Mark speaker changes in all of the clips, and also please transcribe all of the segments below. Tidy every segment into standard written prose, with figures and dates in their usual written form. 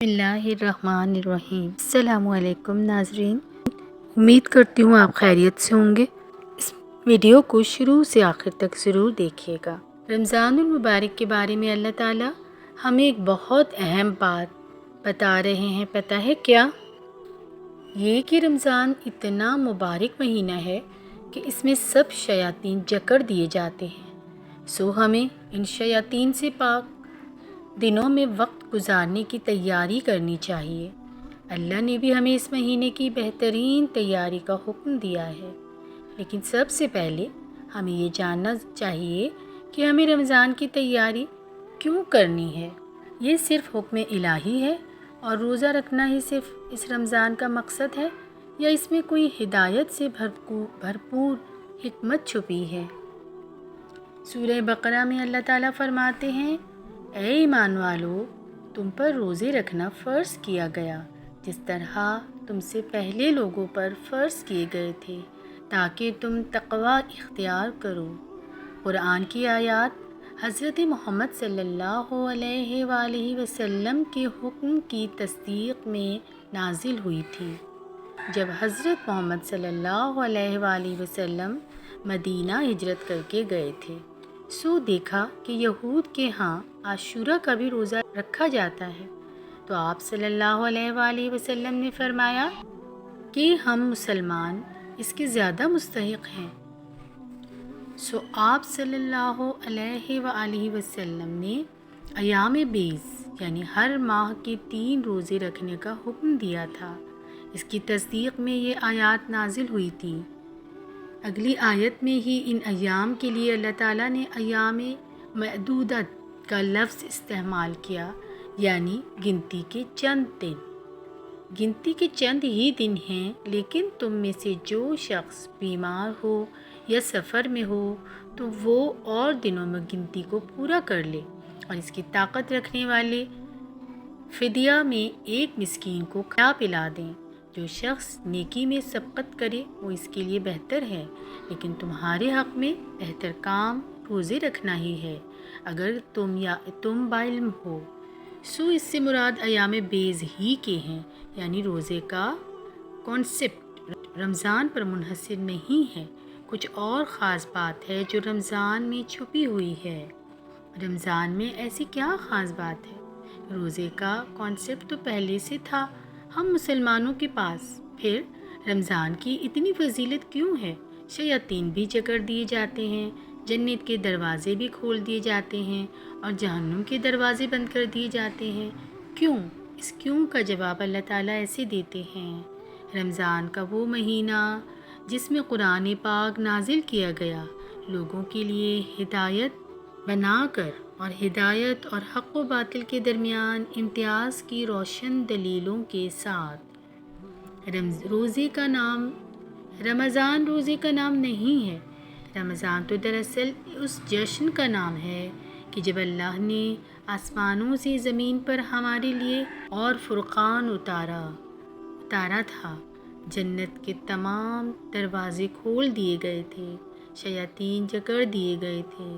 Speaker 1: बिस्मिल्लाहिर्रहमानिर्रहीम। अस्सलाम वालेकुम नाज़रीन, उम्मीद करती हूँ आप खैरियत से होंगे। इस वीडियो को शुरू से आखिर तक ज़रूर देखिएगा। रमज़ानुल मुबारक के बारे में अल्लाह ताला हमें एक बहुत अहम बात बता रहे हैं। पता है क्या? ये कि रमज़ान इतना मुबारक महीना है कि इसमें सब शयातीन जकड़ दिए जाते हैं। सो हमें इन शयातीन से पाक दिनों में वक्त गुजारने की तैयारी करनी चाहिए। अल्लाह ने भी हमें इस महीने की बेहतरीन तैयारी का हुक्म दिया है, लेकिन सबसे पहले हमें ये जानना चाहिए कि हमें रमज़ान की तैयारी क्यों करनी है। ये सिर्फ़ हुक्म इलाही है और रोज़ा रखना ही सिर्फ इस रमज़ान का मकसद है, या इसमें कोई हिदायत से भरपूर हिकमत छुपी है। सूरह बकरा में अल्लाह ताला फरमाते हैं, ऐ ईमान वालो, तुम पर रोज़े रखना फ़र्ज़ किया गया जिस तरह तुमसे पहले लोगों पर फ़र्ज़ किए गए थे, ताकि तुम तक़वा इख्तियार करो। कुरान की आयत हज़रत मोहम्मद सल्लल्लाहु अलैहि वसल्लम के हुक्म की तस्दीक़ में नाजिल हुई थी। जब हज़रत मोहम्मद सल्लल्लाहु अलैहि वसल्लम मदीना हिजरत करके गए थे, सो देखा कि यहूद के यहाँ आशूरा का भी रोज़ा रखा जाता है। तो आप सल्लल्लाहु अलैहि वसल्लम ने फरमाया कि हम मुसलमान इसके ज़्यादा मुस्तहिक़ हैं। सो आप सल्लल्लाहु अलैहि वसल्लम ने अयाम बीस यानी हर माह के 3 रोज़े रखने का हुक्म दिया था। इसकी तस्दीक़ में ये आयत नाजिल हुई थी। अगली आयत में ही इन अयाम के लिए अल्लाह ताला ने अयाम मअदूदत का लफ्ज़ इस्तेमाल किया, यानी गिनती के चंद दिन। गिनती के चंद ही दिन हैं, लेकिन तुम में से जो शख्स बीमार हो या सफ़र में हो तो वो और दिनों में गिनती को पूरा कर ले, और इसकी ताकत रखने वाले फ़िदिया में एक मिस्कीन को खिला पिला दें। जो शख्स नेकी में सबकत करे वो इसके लिए बेहतर है, लेकिन तुम्हारे हक़ में बेहतर काम रोज़े रखना ही है, अगर तुम बाइल्म हो। सो इससे मुराद अयाम बेज़ ही के हैं, यानी रोज़े का कॉन्सेप्ट रमज़ान पर मुनहसर नहीं है। कुछ और ख़ास बात है जो रमज़ान में छुपी हुई है। रमज़ान में ऐसी क्या ख़ास बात है? रोज़े का कॉन्सेप्ट तो पहले से था हम मुसलमानों के पास, फिर रमज़ान की इतनी फजीलत क्यों है? शयातीन भी जकड़ दिए जाते हैं, जन्नत के दरवाज़े भी खोल दिए जाते हैं और जहन्नुम के दरवाज़े बंद कर दिए जाते हैं। क्यों? इस क्यों का जवाब अल्लाह ताला ऐसे देते हैं। रमज़ान का वो महीना जिसमें कुरान पाक नाजिल किया गया, लोगों के लिए हिदायत बनाकर और हिदायत और हक़ व बातिल के दरमियान इम्तियाज़ की रोशन दलीलों के साथ। रोज़े का नाम रमज़ान रोज़े का नाम नहीं है। रमज़ान तो दरअसल उस जश्न का नाम है कि जब अल्लाह ने आसमानों से ज़मीन पर हमारे लिए और फ़ुरक़ान उतारा था। जन्नत के तमाम दरवाज़े खोल दिए गए थे, शयातीन जकड़ दिए गए थे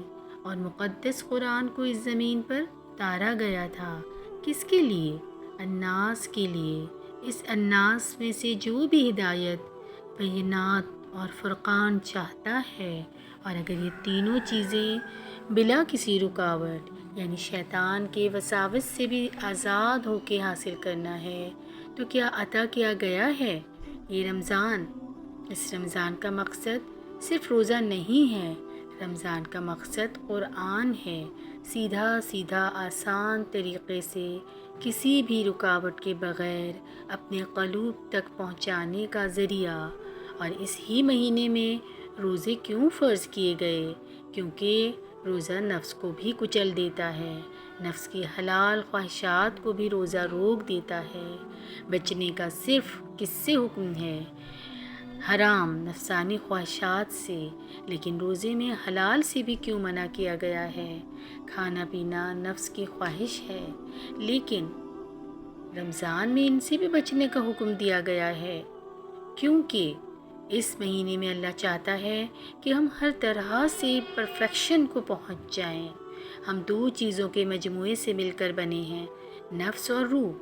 Speaker 1: और मुक़द्दस कुरान को इस ज़मीन पर उतारा गया था। किसके लिए? अन्नास के लिए। इस अन्नास में से जो भी हिदायत, बैनात और फ़ुरक़ान चाहता है, और अगर ये तीनों चीज़ें बिला किसी रुकावट यानी शैतान के वसावस से भी आज़ाद होके हासिल करना है, तो क्या अता किया गया है ये रमज़ान। इस रमज़ान का मकसद सिर्फ़ रोज़ा नहीं है, रमज़ान का मकसद कुरान है। सीधा सीधा आसान तरीक़े से किसी भी रुकावट के बग़ैर अपने क़ल्ब तक पहुँचाने का ज़रिया। और इस ही महीने में रोज़े क्यों फ़र्ज़ किए गए? क्योंकि रोज़ा नफ्स को भी कुचल देता है, नफ्स की हलाल ख्वाहिशात को भी रोज़ा रोक देता है। बचने का सिर्फ़ किससे हुक्म है? हराम नफसानी ख्वाहिशात से। लेकिन रोज़े में हलाल से भी क्यों मना किया गया है? खाना पीना नफ्स की ख्वाहिश है, लेकिन रमज़ान में इनसे भी बचने का हुक्म दिया गया है, क्योंकि इस महीने में अल्लाह चाहता है कि हम हर तरह से परफेक्शन को पहुंच जाएं। हम 2 चीज़ों के मजमूए से मिलकर बने हैं, नफ्स और रूह।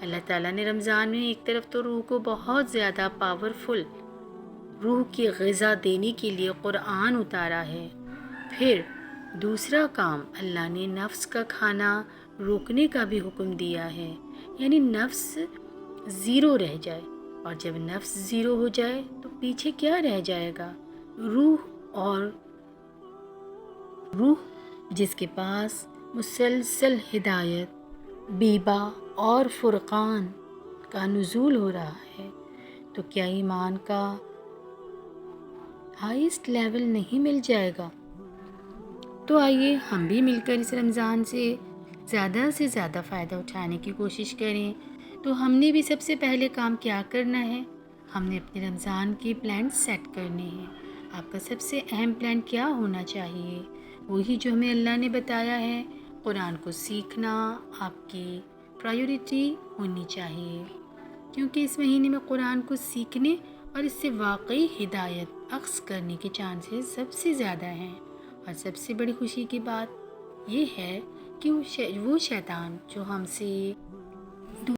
Speaker 1: اللہ تعالیٰ نے رمضان میں ایک طرف تو روح کو بہت زیادہ پاورفل روح کی غذا دینے کے لیے قرآن اتارا ہے، پھر دوسرا کام اللہ نے نفس کا کھانا روکنے کا بھی حکم دیا ہے، یعنی نفس زیرو رہ جائے، اور جب نفس زیرو ہو جائے تو پیچھے کیا رہ جائے گا؟ روح جس کے پاس مسلسل ہدایت، بیبا اور فرقان کا نزول ہو رہا ہے، تو کیا ایمان کا ہائیسٹ لیول نہیں مل جائے گا؟ تو آئیے ہم بھی مل کر اس رمضان سے زیادہ فائدہ اٹھانے کی کوشش کریں۔ تو ہم نے بھی سب سے پہلے کام کیا کرنا ہے؟ ہم نے اپنے رمضان کے پلان سیٹ کرنے ہیں۔ آپ کا سب سے اہم پلان کیا ہونا چاہیے؟ وہی جو ہمیں اللہ نے بتایا ہے، قرآن کو سیکھنا آپ کی پرائیورٹی ہونی چاہیے، کیونکہ اس مہینے میں قرآن کو سیکھنے اور اس سے واقعی ہدایت اخذ کرنے کے چانسز سب سے زیادہ ہیں۔ اور سب سے بڑی خوشی کی بات یہ ہے کہ وہ شیطان جو ہم سے